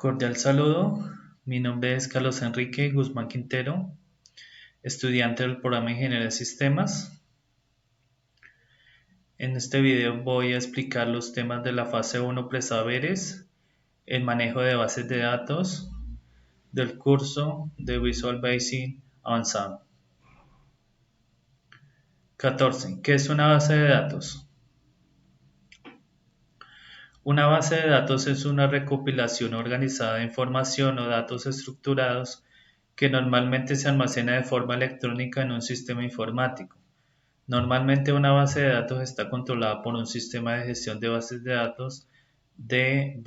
Cordial saludo, mi nombre es Carlos Enrique Guzmán Quintero, estudiante del programa de Ingeniería de Sistemas. En este video voy a explicar los temas de la fase 1 presaberes, el manejo de bases de datos, del curso de Visual Basic avanzado. 14. ¿Qué es una base de datos? Una base de datos es una recopilación organizada de información o datos estructurados que normalmente se almacena de forma electrónica en un sistema informático. Normalmente una base de datos está controlada por un sistema de gestión de bases de datos DBMS.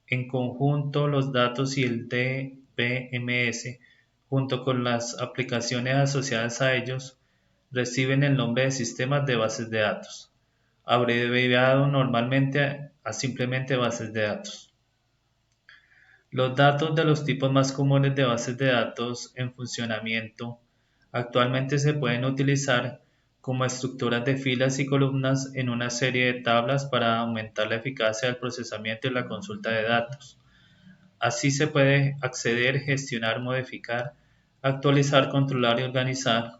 En conjunto, los datos y el DBMS, junto con las aplicaciones asociadas a ellos, reciben el nombre de sistemas de bases de datos, abreviado normalmente a simplemente bases de datos. Los datos de los tipos más comunes de bases de datos en funcionamiento actualmente se pueden utilizar como estructuras de filas y columnas en una serie de tablas para aumentar la eficacia del procesamiento y la consulta de datos. Así se puede acceder, gestionar, modificar, actualizar, controlar y organizar,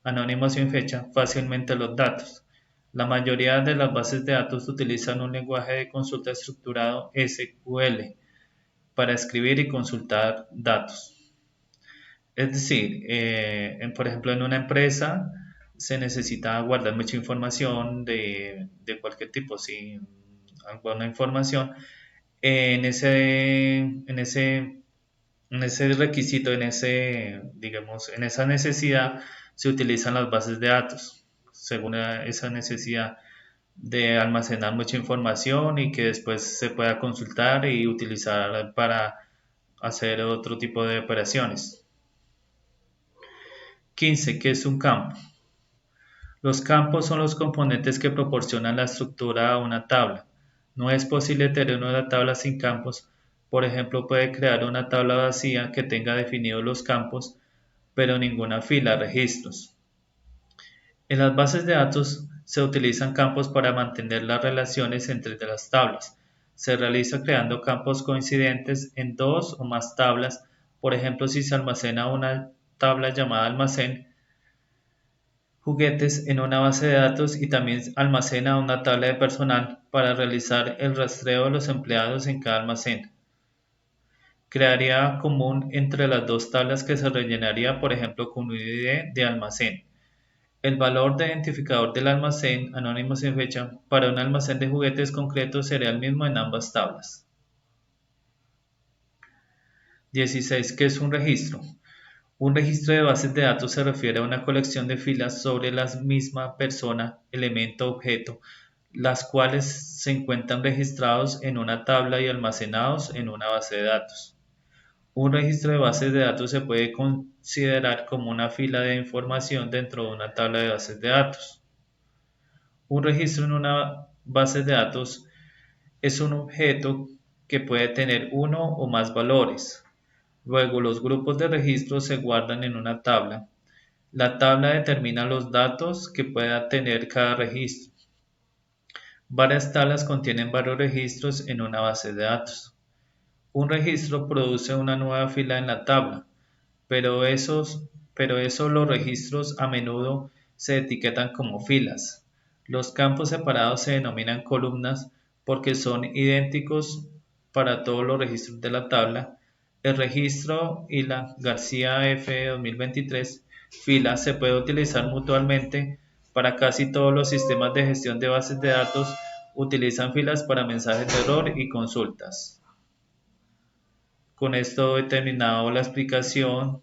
anónimo sin fecha, fácilmente los datos. La mayoría de las bases de datos utilizan un lenguaje de consulta estructurado SQL para escribir y consultar datos. Es decir, por ejemplo, en una empresa se necesita guardar mucha información de cualquier tipo, si alguna información, en ese requisito, digamos, en esa necesidad se utilizan las bases de datos, según esa necesidad de almacenar mucha información y que después se pueda consultar y utilizar para hacer otro tipo de operaciones. 15. ¿Qué es un campo? Los campos son los componentes que proporcionan la estructura a una tabla. No es posible tener una tabla sin campos. Por ejemplo, puede crear una tabla vacía que tenga definidos los campos, pero ninguna fila, registros. En las bases de datos se utilizan campos para mantener las relaciones entre las tablas. Se realiza creando campos coincidentes en dos o más tablas. Por ejemplo, si se almacena una tabla llamada almacén juguetes en una base de datos y también almacena una tabla de personal para realizar el rastreo de los empleados en cada almacén. Crearía común entre las dos tablas que se rellenaría, por ejemplo, con un ID de almacén. El valor de identificador del almacén, anónimo sin fecha, para un almacén de juguetes concreto sería el mismo en ambas tablas. 16. ¿Qué es un registro? Un registro de bases de datos se refiere a una colección de filas sobre la misma persona, elemento, objeto, las cuales se encuentran registrados en una tabla y almacenados en una base de datos. Un registro de bases de datos se puede considerar como una fila de información dentro de una tabla de bases de datos. Un registro en una base de datos es un objeto que puede tener uno o más valores. Luego, los grupos de registros se guardan en una tabla. La tabla determina los datos que pueda tener cada registro. Varias tablas contienen varios registros en una base de datos. Un registro produce una nueva fila en la tabla, pero esos los registros a menudo se etiquetan como filas. Los campos separados se denominan columnas porque son idénticos para todos los registros de la tabla. El registro y la García F. 2023 fila se puede utilizar mutuamente para casi todos los sistemas de gestión de bases de datos. Utilizan filas para mensajes de error y consultas. Con esto he terminado la explicación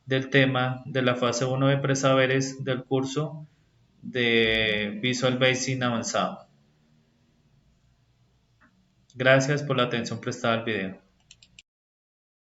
del tema de la fase 1 de presaberes del curso de Visual Basic avanzado. Gracias por la atención prestada al video.